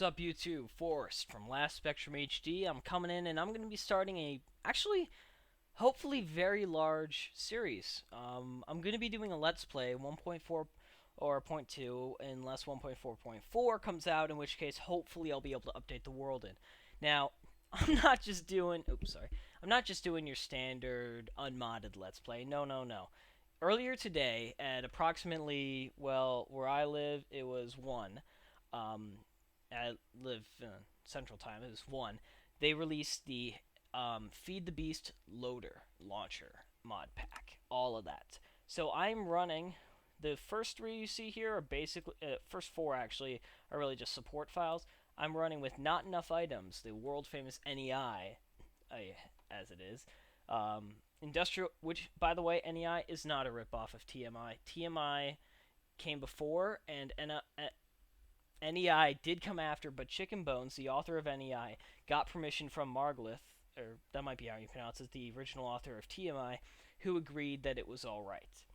What's up, YouTube? Forrest from Last Spectrum HD. I'm coming in and I'm going to be starting hopefully very large series. I'm going to be doing a Let's Play 1.4 or zero point 0.2 unless 1.4.4 comes out, in which case hopefully I'll be able to update the world in. Now, I'm not just doing, I'm not just doing your standard unmodded Let's Play. No, no, no. Earlier today, at approximately, well, where I live, it was 1. Um, I live in Central Time. It was 1. They released the Feed the Beast Loader Launcher mod pack. All of that. So I'm running. The first 3 you see here are basically, first 4 actually, are really just support files. I'm running with Not Enough Items, the world famous NEI, as it is. Industrial, which, by the way, NEI is not a ripoff of TMI. TMI came before, and NEI did come after, but Chicken Bones, the author of NEI, got permission from Marglith, or that might be how you pronounce it, the original author of TMI, who agreed that it was alright.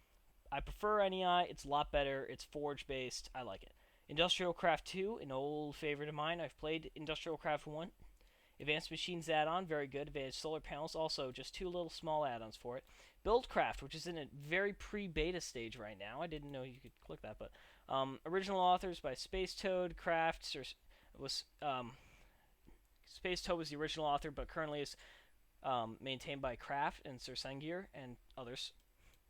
I prefer NEI, it's a lot better, it's Forge-based, I like it. Industrial Craft 2, an old favorite of mine. I've played Industrial Craft 1. Advanced Machines add-on, very good. Advanced Solar Panels, also just 2 little small add-ons for it. Buildcraft, which is in a very pre-beta stage right now. I didn't know you could click that, but original authors by Space Toad. Crafts was Space Toad was the original author, but currently is maintained by Craft and Sir Sengir and others.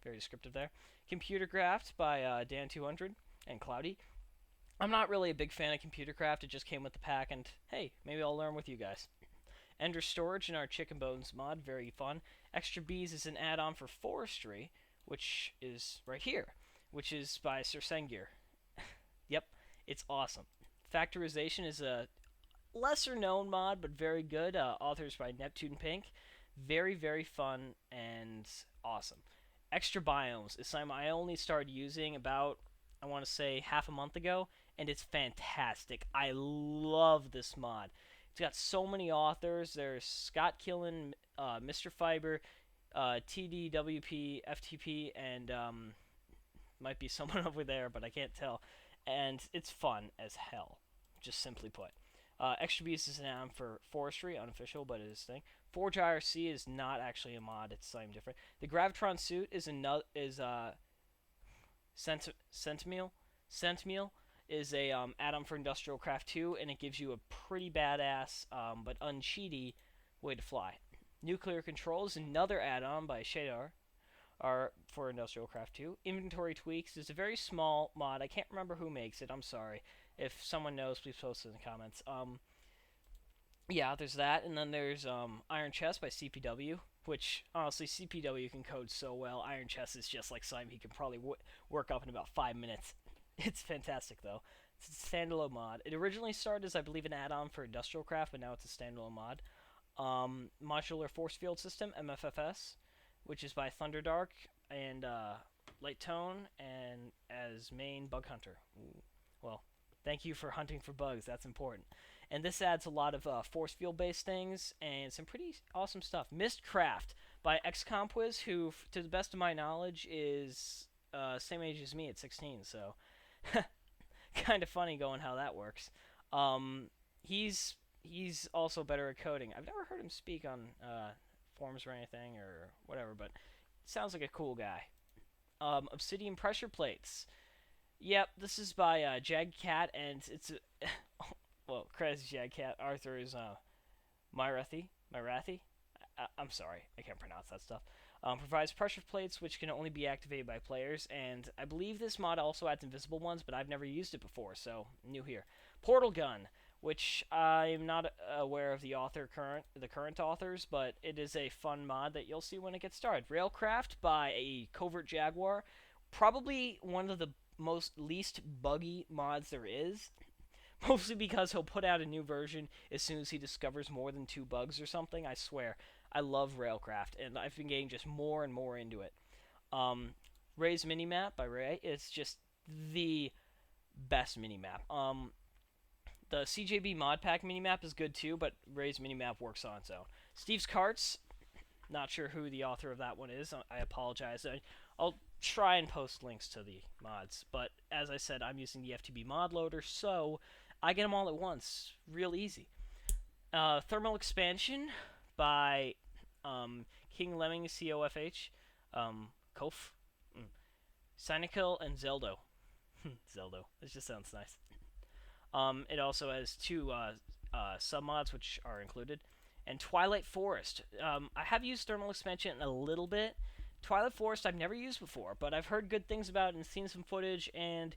Very descriptive there. Computer Craft by Dan200 and Cloudy. I'm not really a big fan of Computer Craft. It just came with the pack, and hey, maybe I'll learn with you guys. Ender Storage in our Chicken Bones mod, very fun. Extra Bees is an add-on for Forestry, which is right here, which is by Sir Sengir. Yep, it's awesome. Factorization is a lesser-known mod, but very good. Authors by Neptune Pink. Very, very fun and awesome. Extra Biomes is something I only started using about, I want to say, half a month ago, and it's fantastic. I love this mod. It's got so many authors. There's Scott Killen, Mr. Fiber, TDWP, FTP, and might be someone over there, but I can't tell. And it's fun as hell, just simply put. Extra Beast is an add-on for Forestry, unofficial, but it is a thing. Forge IRC is not actually a mod; it's something different. The Gravitron suit is Centmeal. Centmeal is a add-on for Industrial Craft 2, and it gives you a pretty badass but uncheaty way to fly. Nuclear Control is another add-on by Shadar for Industrial Craft 2. Inventory Tweaks is a very small mod. I can't remember who makes it. I'm sorry. If someone knows, please post it in the comments. Yeah, there's that, and then there's Iron Chest by CPW, which, honestly, CPW can code so well. Iron Chest is just like something he can probably work up in about 5 minutes. It's fantastic, though. It's a standalone mod. It originally started as, I believe, an add-on for Industrial Craft, but now it's a standalone mod. Modular Force Field System, MFFS, which is by Thunderdark and Light Tone, and as main Bug Hunter. Ooh. Well, thank you for hunting for bugs. That's important. And this adds a lot of force field-based things and some pretty awesome stuff. Mistcraft by XCompWiz, who, to the best of my knowledge, is same age as me at 16, so kind of funny going how that works. He's also better at coding. I've never heard him speak on forums or anything or whatever, but sounds like a cool guy. Obsidian Pressure Plates. Yep, this is by Jag Cat, and it's well, credits Jag Cat. Arthur is Myrathi. I'm sorry, I can't pronounce that stuff. Provides pressure plates which can only be activated by players, and I believe this mod also adds invisible ones, but I've never used it before, so new here. Portal Gun, which I'm not aware of the current authors, but it is a fun mod that you'll see when it gets started. Railcraft by a Covert Jaguar, probably one of the least buggy mods there is. Mostly because he'll put out a new version as soon as he discovers more than 2 bugs or something. I swear. I love Railcraft, and I've been getting just more and more into it. Ray's Minimap by Ray is just the best minimap. The CJB mod pack minimap is good too, but Ray's Minimap works on its own. Steve's Carts, not sure who the author of that one is. I apologize. I'll try and post links to the mods, but as I said, I'm using the FTB mod loader, so I get them all at once. Real easy. Thermal Expansion by King Lemming COFH. Kof. Cynical and Zeldo. Zeldo. This just sounds nice. It also has two submods which are included. And Twilight Forest. I have used Thermal Expansion a little bit. Twilight Forest I've never used before, but I've heard good things about it and seen some footage, and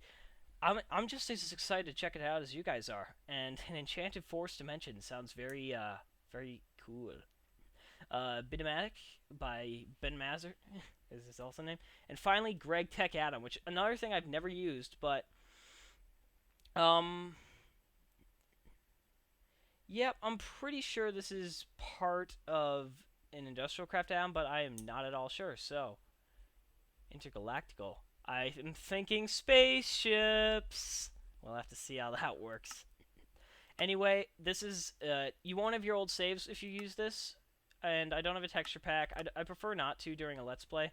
I'm just as excited to check it out as you guys are. And an Enchanted Forest Dimension sounds very very cool. Bitomatic by Ben Mazur is his also name. And finally, Greg Tech Adam, which another thing I've never used, but yep, I'm pretty sure this is part of an Industrial Craft Adam, but I am not at all sure. So, intergalactical. I am thinking spaceships. We'll have to see how that works. Anyway, this is you won't have your old saves if you use this. And I don't have a texture pack. I prefer not to during a Let's Play.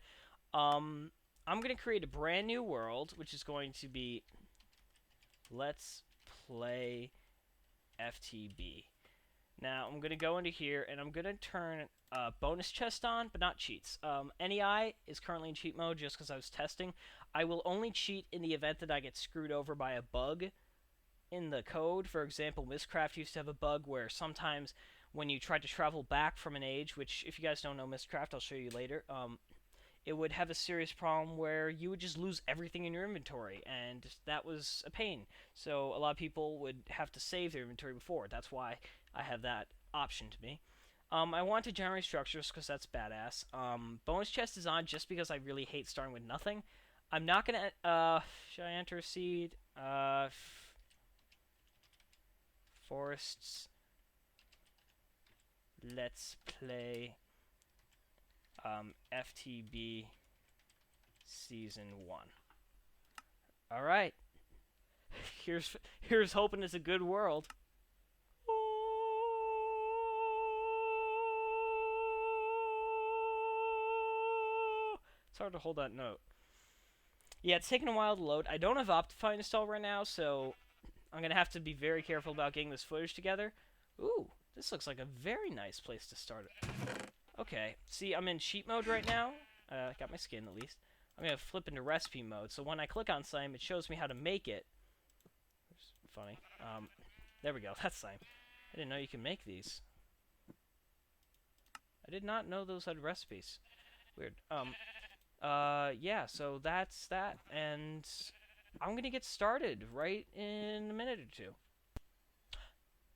I'm going to create a brand new world, which is going to be Let's Play FTB. Now, I'm going to go into here, and I'm going to turn bonus chest on, but not cheats. NEI is currently in cheat mode just because I was testing. I will only cheat in the event that I get screwed over by a bug in the code. For example, Mistcraft used to have a bug where sometimes when you tried to travel back from an age, which if you guys don't know Mistcraft, I'll show you later, it would have a serious problem where you would just lose everything in your inventory, and that was a pain. So a lot of people would have to save their inventory before. That's why I have that option to me. I want to generate structures because that's badass. Bonus chest is on just because I really hate starting with nothing. I'm not going to, should I enter a seed? Forrest's Let's Play FTB Season 1. Alright. Here's hoping it's a good world. It's hard to hold that note. Yeah, it's taking a while to load. I don't have Optify installed right now, so I'm going to have to be very careful about getting this footage together. Ooh. This looks like a very nice place to start it. Okay, see, I'm in cheat mode right now. Got my skin, at least. I'm going to flip into recipe mode, so when I click on slime, it shows me how to make it. Oops, funny. There we go, that's slime. I didn't know you can make these. I did not know those had recipes. Weird. Yeah, so that's that, and I'm going to get started right in a minute or two.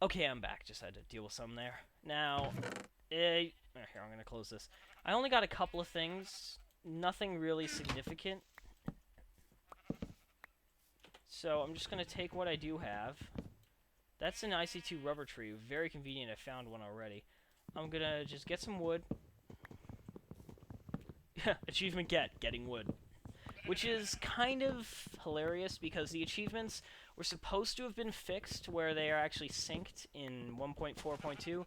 Okay, I'm back. Just had to deal with something there. Now, here, I'm going to close this. I only got a couple of things. Nothing really significant. So, I'm just going to take what I do have. That's an IC2 rubber tree. Very convenient. I found one already. I'm going to just get some wood. Achievement getting wood. Which is kind of hilarious because the achievements were supposed to have been fixed where they are actually synced in 1.4.2,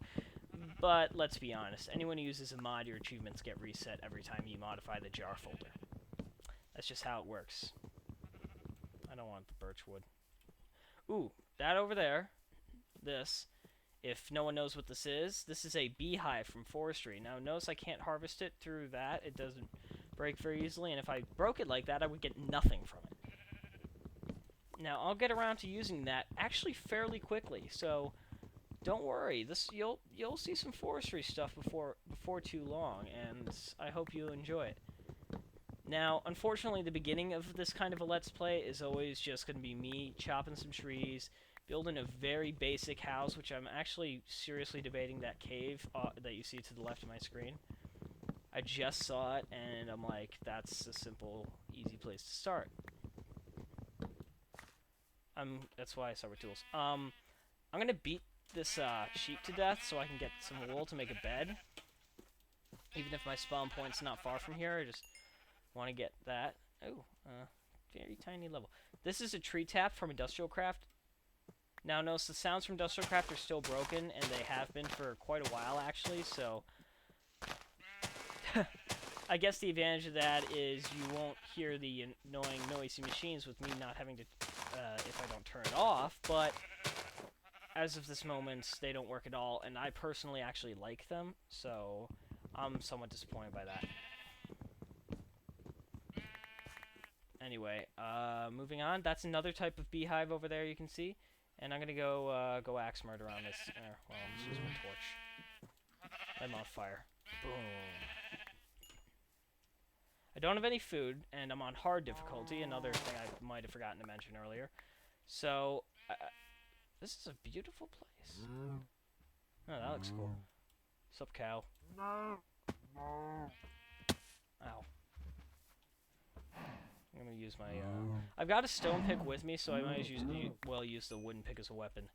but let's be honest, anyone who uses a mod, your achievements get reset every time you modify the jar folder. That's just how it works. I don't want the birch wood. Ooh, that over there, this, if no one knows what this is a beehive from forestry. Now notice I can't harvest it through that, it doesn't break very easily, and if I broke it like that, I would get nothing from it. Now, I'll get around to using that actually fairly quickly, so don't worry. You'll see some forestry stuff before too long, and I hope you enjoy it. Now, unfortunately, the beginning of this kind of a Let's Play is always just going to be me chopping some trees, building a very basic house, which I'm actually seriously debating that cave that you see to the left of my screen. I just saw it, and I'm like, that's a simple, easy place to start. That's why I start with tools. I'm gonna beat this sheep to death so I can get some wool to make a bed. Even if my spawn point's not far from here, I just want to get that. Oh, very tiny level. This is a tree tap from Industrial Craft. Now notice the sounds from Industrial Craft are still broken, and they have been for quite a while actually, so I guess the advantage of that is you won't hear the annoying noisy machines with me not having to, if I don't turn it off, but as of this moment, they don't work at all, and I personally actually like them, so I'm somewhat disappointed by that. Anyway, moving on. That's another type of beehive over there you can see. And I'm gonna go axe murder on this. Well, let's use my torch. I'm on fire. Boom. I don't have any food, and I'm on hard difficulty, another thing I might have forgotten to mention earlier. So, this is a beautiful place. Oh, that looks cool. Sup, cow? Ow. I'm gonna use my, I've got a stone pick with me, so I might use the wooden pick as a weapon.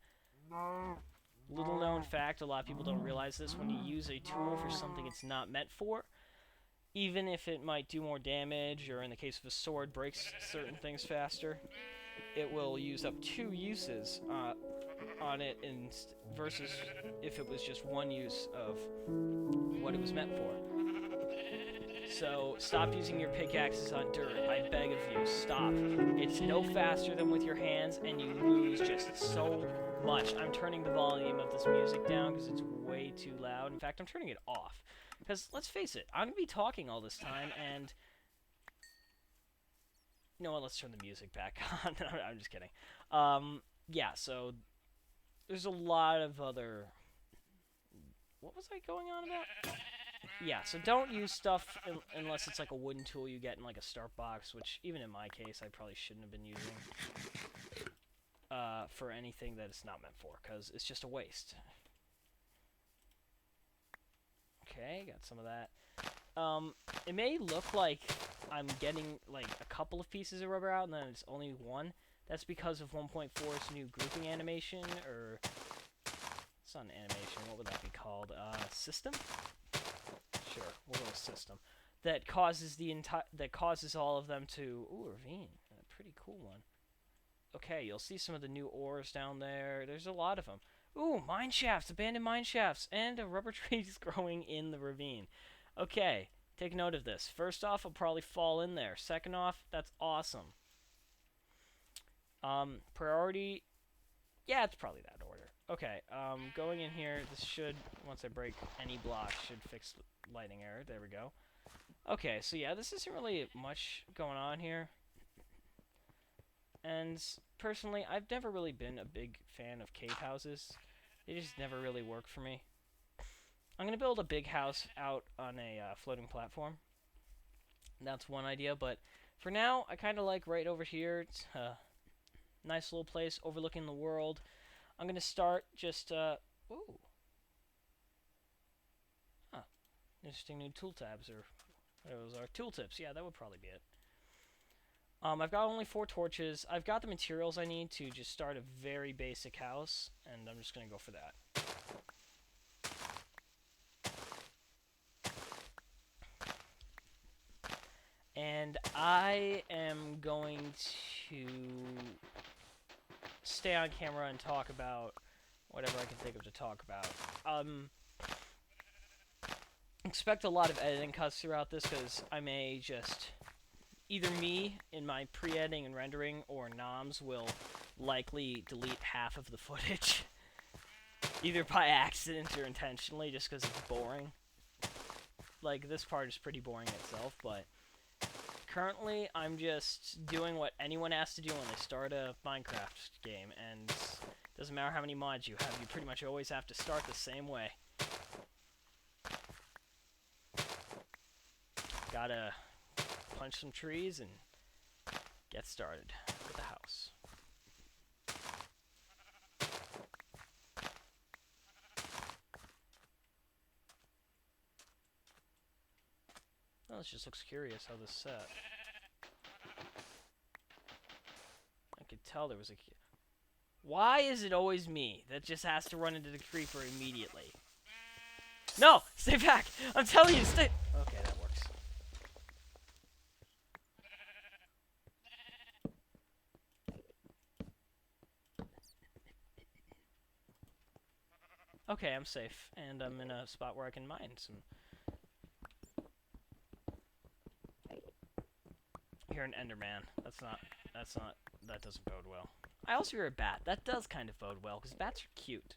Little known fact, a lot of people don't realize this, when you use a tool for something it's not meant for, even if it might do more damage, or in the case of a sword, breaks certain things faster, it will use up 2 uses on it versus if it was just 1 use of what it was meant for. So stop using your pickaxes on dirt. I beg of you, stop. It's no faster than with your hands, and you lose just so much. I'm turning the volume of this music down because it's way too loud. In fact, I'm turning it off. Because, let's face it, I'm going to be talking all this time, and... You know what, let's turn the music back on. I'm just kidding. Yeah, so... There's a lot of other... What was I going on about? Yeah, so don't use stuff unless it's like a wooden tool you get in like a start box, which even in my case I probably shouldn't have been using for anything that it's not meant for, because it's just a waste. Okay, got some of that. It may look like I'm getting like a couple of pieces of rubber out and then it's only 1. That's because of 1.4's new grouping animation, or it's not an animation, what would that be called? System? Sure, we'll go with system. That causes all of them to... Ooh, ravine. A pretty cool one. Okay, you'll see some of the new ores down there. There's a lot of them. Ooh, mine shafts, abandoned mine shafts, and a rubber tree is growing in the ravine. Okay, take note of this. First off, I'll probably fall in there. Second off, that's awesome. Priority... Yeah, it's probably that order. Okay, going in here, this should, once I break any block, should fix lighting error. There we go. Okay, so yeah, this isn't really much going on here. And personally, I've never really been a big fan of cave houses. They just never really work for me. I'm going to build a big house out on a floating platform. That's one idea, but for now, I kind of like right over here. It's a nice little place overlooking the world. I'm going to start just, ooh. Huh. Interesting new tool tabs, or those are tooltips. Yeah, that would probably be it. I've got only 4 torches. I've got the materials I need to just start a very basic house, and I'm just going to go for that. And I am going to stay on camera and talk about whatever I can think of to talk about. Expect a lot of editing cuts throughout this, because I may just... Either me, in my pre-editing and rendering, or Noms will likely delete half of the footage. Either by accident or intentionally, just because it's boring. Like, this part is pretty boring itself, but... Currently, I'm just doing what anyone has to do when they start a Minecraft game, and it doesn't matter how many mods you have, you pretty much always have to start the same way. Gotta punch some trees and get started with the house. Well, this just looks curious how this is set. I could tell there was a... Why is it always me that just has to run into the creeper immediately? No! Stay back! I'm telling you, stay... Okay, that works. Okay, I'm safe, and I'm in a spot where I can mine some... You're an Enderman. That doesn't bode well. I also hear a bat. That does kind of bode well, because bats are cute.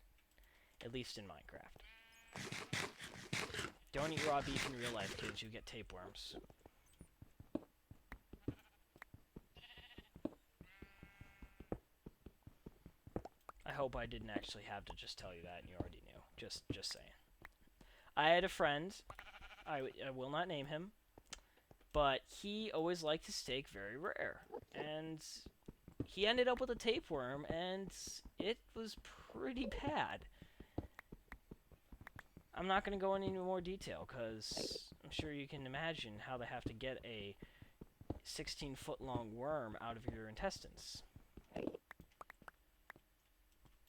At least in Minecraft. Don't eat raw beef in real life, kids. You get tapeworms. I hope I didn't actually have to just tell you that and you already knew. Just saying. I had a friend. I will not name him. But he always liked his steak very rare. And he ended up with a tapeworm, and it was pretty bad. I'm not going to go into any more detail, because I'm sure you can imagine how they have to get a 16-foot-long worm out of your intestines.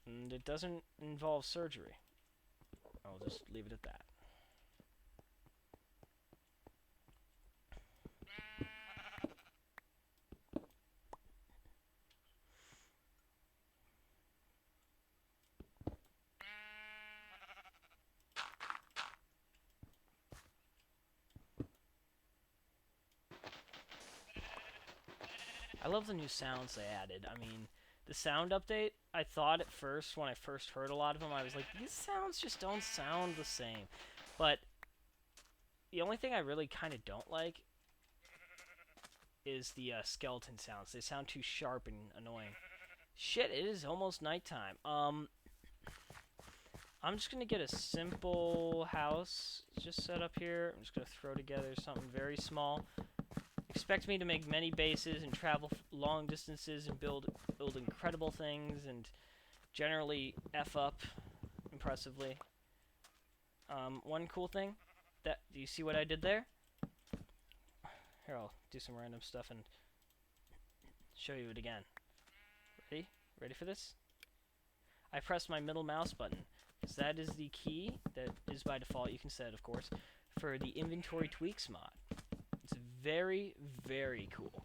And it doesn't involve surgery. I'll just leave it at that. I love the new sounds they added. I mean, the sound update, I thought at first, when I first heard a lot of them, I was like, these sounds just don't sound the same. But the only thing I really kind of don't like is the skeleton sounds. They sound too sharp and annoying. Shit, it is almost nighttime. I'm just going to get a simple house just set up here. I'm just going to throw together something very small. Expect me to make many bases and travel long distances and build incredible things and generally F up impressively. One cool thing, do you see what I did there? Here, I'll do some random stuff and show you it again. Ready? Ready for this? I pressed my middle mouse button, because that is the key that is by default, you can set it of course, for the inventory tweaks mod. It's very, very cool.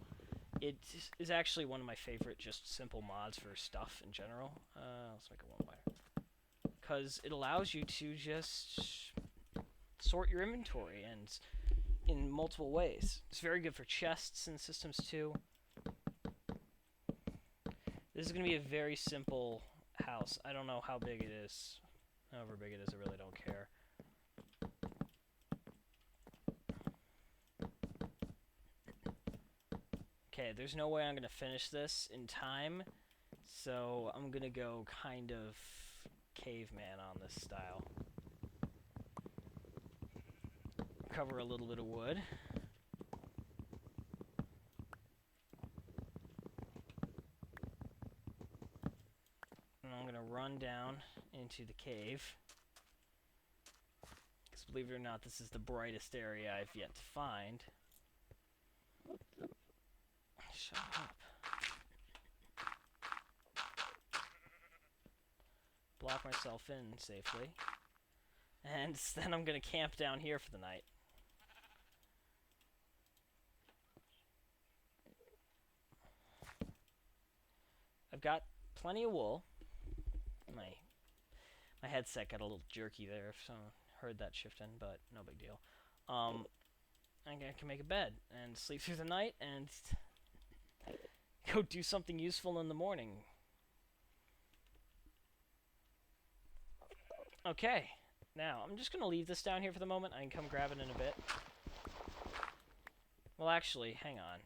It is actually one of my favorite just simple mods for stuff in general. Let's make it one wider. Because it allows you to just sort your inventory and in multiple ways. It's very good for chests and systems too. This is going to be a very simple house. I don't know how big it is. However big it is, I really don't care. Okay, there's no way I'm going to finish this in time, so I'm going to go kind of caveman on this style. Cover a little bit of wood. And I'm going to run down into the cave. Because believe it or not, this is the brightest area I've yet to find. Shut up. Block myself in safely. And then I'm going to camp down here for the night. I've got plenty of wool. My headset got a little jerky there if someone heard that shift in, but no big deal. I can make a bed and sleep through the night and go do something useful in the morning. Okay, now I'm just going to leave this down here for the moment. I can come grab it in a bit. Well, actually, hang on.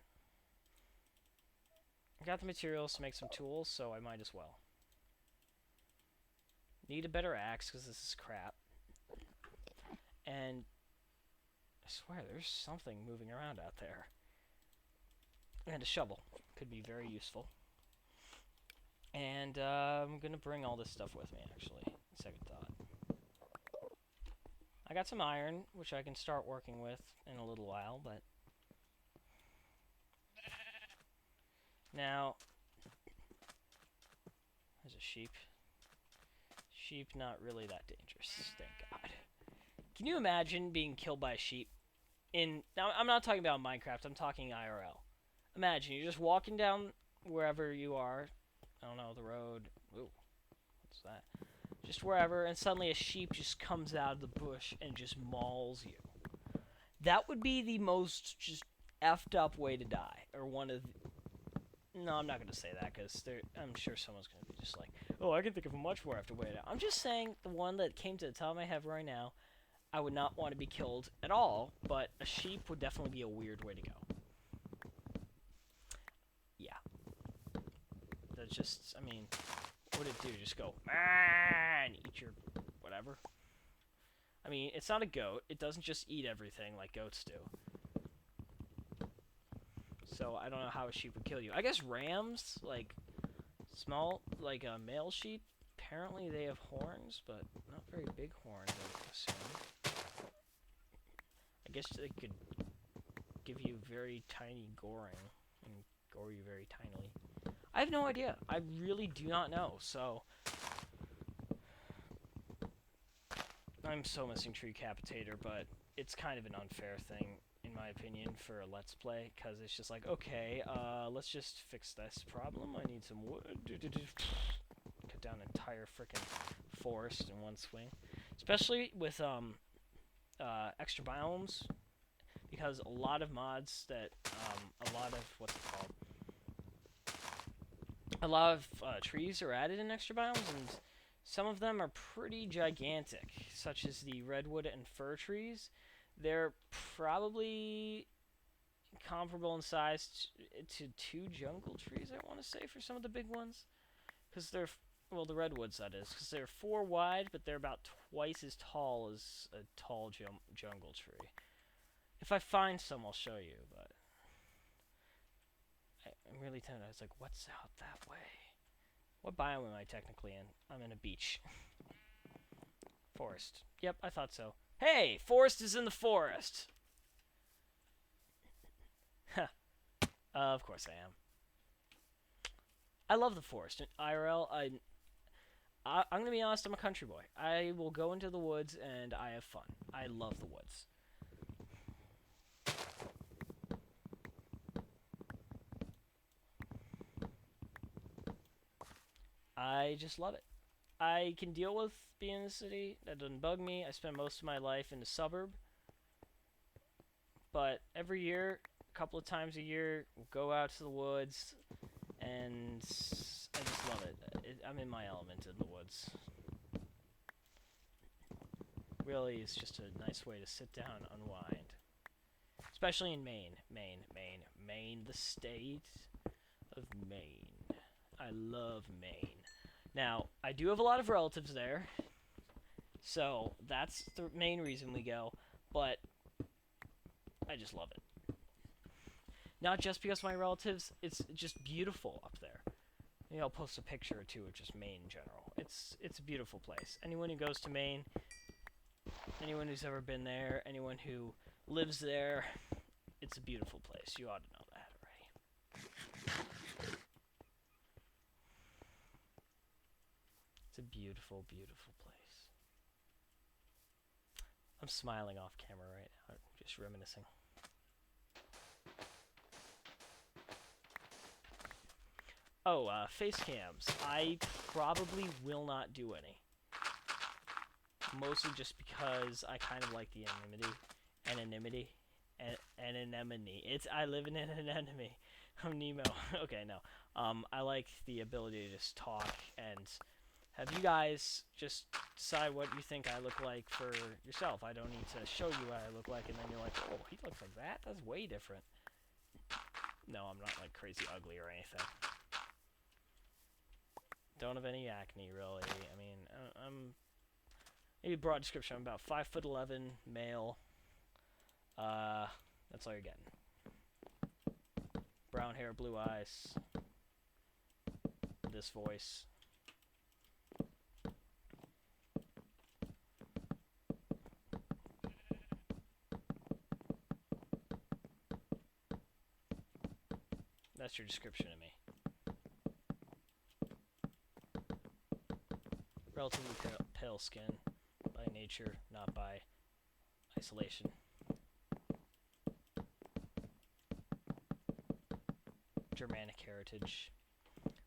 I got the materials to make some tools, so I might as well. Need a better axe, because this is crap. And I swear, there's something moving around out there. And a shovel. Could be very useful. And I'm going to bring all this stuff with me, actually. Second thought. I got some iron, which I can start working with in a little while, but... Now... There's a sheep. Sheep not really that dangerous, thank God. Can you imagine being killed by a sheep? Now, I'm not talking about Minecraft, I'm talking IRL. Imagine, you're just walking down wherever you are. I don't know, the road. Ooh, what's that? Just wherever, and suddenly a sheep just comes out of the bush and just mauls you. That would be the most just effed up way to die. Or one of No, I'm not gonna say that because I'm sure someone's gonna be just like, oh, I can think of much more after waiting. I'm just saying the one that came to the top of my head right now. I would not want to be killed at all, but a sheep would definitely be a weird way to go. Yeah, that's just. I mean, what would it do? Just go and eat your whatever. I mean, it's not a goat. It doesn't just eat everything like goats do. So I don't know how a sheep would kill you. I guess rams, like small, like male sheep, apparently they have horns, but not very big horns, I assume. I guess they could give you very tiny goring and gore you very tinily. I have no idea. I really do not know, so I'm so missing Tree Capitator, but it's kind of an unfair thing, in my opinion, for a Let's Play, because it's just like, okay, let's just fix this problem. I need some wood. Cut down an entire frickin' forest in one swing. Especially with, extra biomes, because a lot of mods that, a lot of, what's it called? A lot of, trees are added in extra biomes, and some of them are pretty gigantic, such as the redwood and fir trees. They're probably comparable in size to 2 jungle trees, I want to say, for some of the big ones. Because they're, well, the redwoods, that is. Because they're 4 wide, but they're about twice as tall as a tall jungle tree. If I find some, I'll show you, but I'm really tempted. I was like, what's out that way? What biome am I technically in? I'm in a beach. Forest. Yep, I thought so. Hey! Forrest is in the forest! Of course I am. I love the forest. In IRL, I'm gonna be honest, I'm a country boy. I will go into the woods and I have fun. I love the woods. I just love it. I can deal with being in the city. That doesn't bug me. I spend most of my life in the suburb. But every year, a couple of times a year, we'll go out to the woods, and I just love it. I'm in my element in the woods. Really, it's just a nice way to sit down and unwind. Especially in Maine. Maine, the state of Maine. I love Maine. Now, I do have a lot of relatives there, so that's the main reason we go, but I just love it. Not just because of my relatives, it's just beautiful up there. Maybe I'll post a picture or two of just Maine in general. It's a beautiful place. Anyone who goes to Maine, anyone who's ever been there, anyone who lives there, it's a beautiful place. You ought to know that already. It's a beautiful, beautiful place. I'm smiling off camera right now, just reminiscing. Oh, face cams. I probably will not do any. Mostly just because I kind of like the anonymity. I live in an anemone. I'm Nemo. Okay, no. I like the ability to just talk and have you guys just decide what you think I look like for yourself. I don't need to show you what I look like and then you're like, oh, he looks like that? That's way different. No, I'm not like crazy ugly or anything. Don't have any acne, really. I mean, I'm... Maybe broad description, I'm about 5'11", male. That's all you're getting. Brown hair, blue eyes. This voice. That's your description of me. Relatively pale skin by nature, not by isolation. Germanic heritage.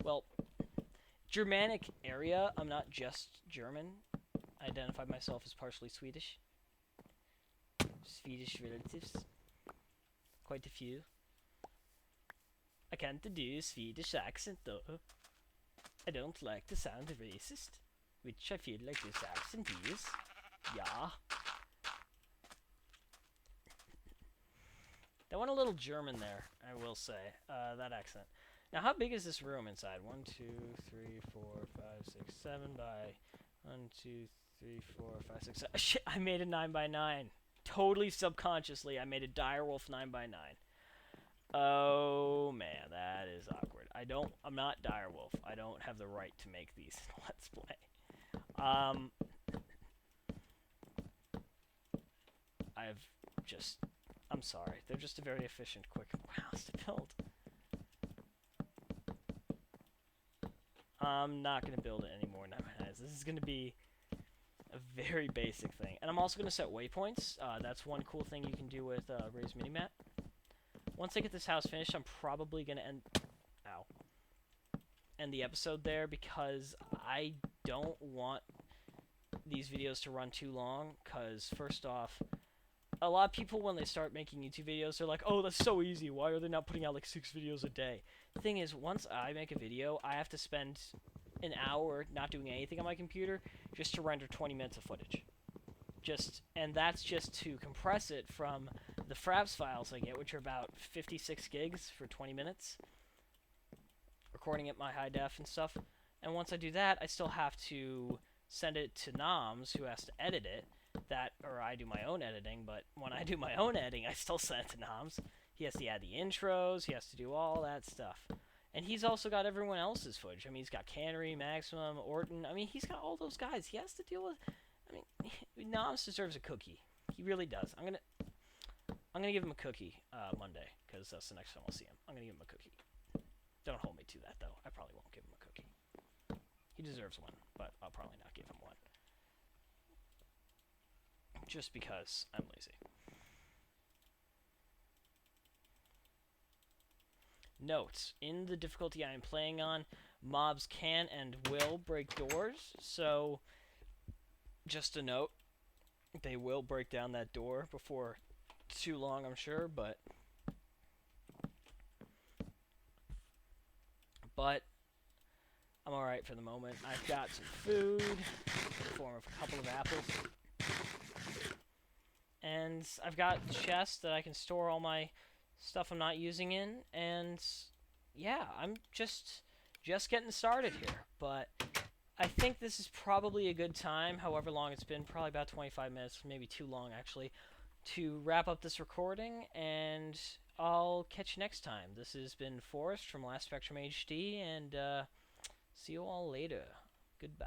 Well, Germanic area, I'm not just German. I identify myself as partially Swedish. Swedish relatives. Quite a few. I can't do Swedish accent though. I don't like the sound of racist, which I feel like this accent is. Yeah. They went a little German there, I will say, that accent. Now, how big is this room inside? 1, 2, 3, 4, 5, 6, 7 by 1, 2, 3, 4, 5, 6, 7. Shit, I made a 9 by 9. Totally subconsciously, I made a direwolf 9 by 9. Oh man, that is awkward. I'm not direwolf. I don't have the right to make these Let's Play. I'm sorry. They're just a very efficient, quick house to build. I'm not going to build it anymore now. This is going to be a very basic thing. And I'm also going to set waypoints. That's one cool thing you can do with Ray's Minimap. Once I get this house finished, I'm probably going to end the episode there because I don't want these videos to run too long. Because, first off, a lot of people, when they start making YouTube videos, they're like, oh, that's so easy. Why are they not putting out like 6 videos a day? The thing is, once I make a video, I have to spend an hour not doing anything on my computer just to render 20 minutes of footage. And that's just to compress it from the Fraps files I get, which are about 56 gigs for 20 minutes, recording at my high def and stuff. And once I do that, I still have to send it to Noms, who has to edit it. Or I do my own editing, but when I do my own editing, I still send it to Noms. He has to add the intros, he has to do all that stuff. And he's also got everyone else's footage. I mean, he's got Cannery, Maximum, Orton. I mean, he's got all those guys. He has to deal with... I mean, Noms deserves a cookie. He really does. I'm gonna give him a cookie Monday, because that's the next time I'll see him. I'm gonna give him a cookie. Don't hold me to that, though. I probably won't give him a cookie. He deserves one, but I'll probably not give him one. Just because I'm lazy. Notes. In the difficulty I am playing on, mobs can and will break doors, so just a note, they will break down that door before too long, I'm sure, but I'm alright for the moment. I've got some food in the form of a couple of apples. And I've got chests that I can store all my stuff I'm not using in, and yeah, I'm just getting started here, but I think this is probably a good time, however long it's been, probably about 25 minutes, maybe too long actually, to wrap up this recording, and I'll catch you next time. This has been Forrest from Last Spectrum HD, and see you all later. Goodbye.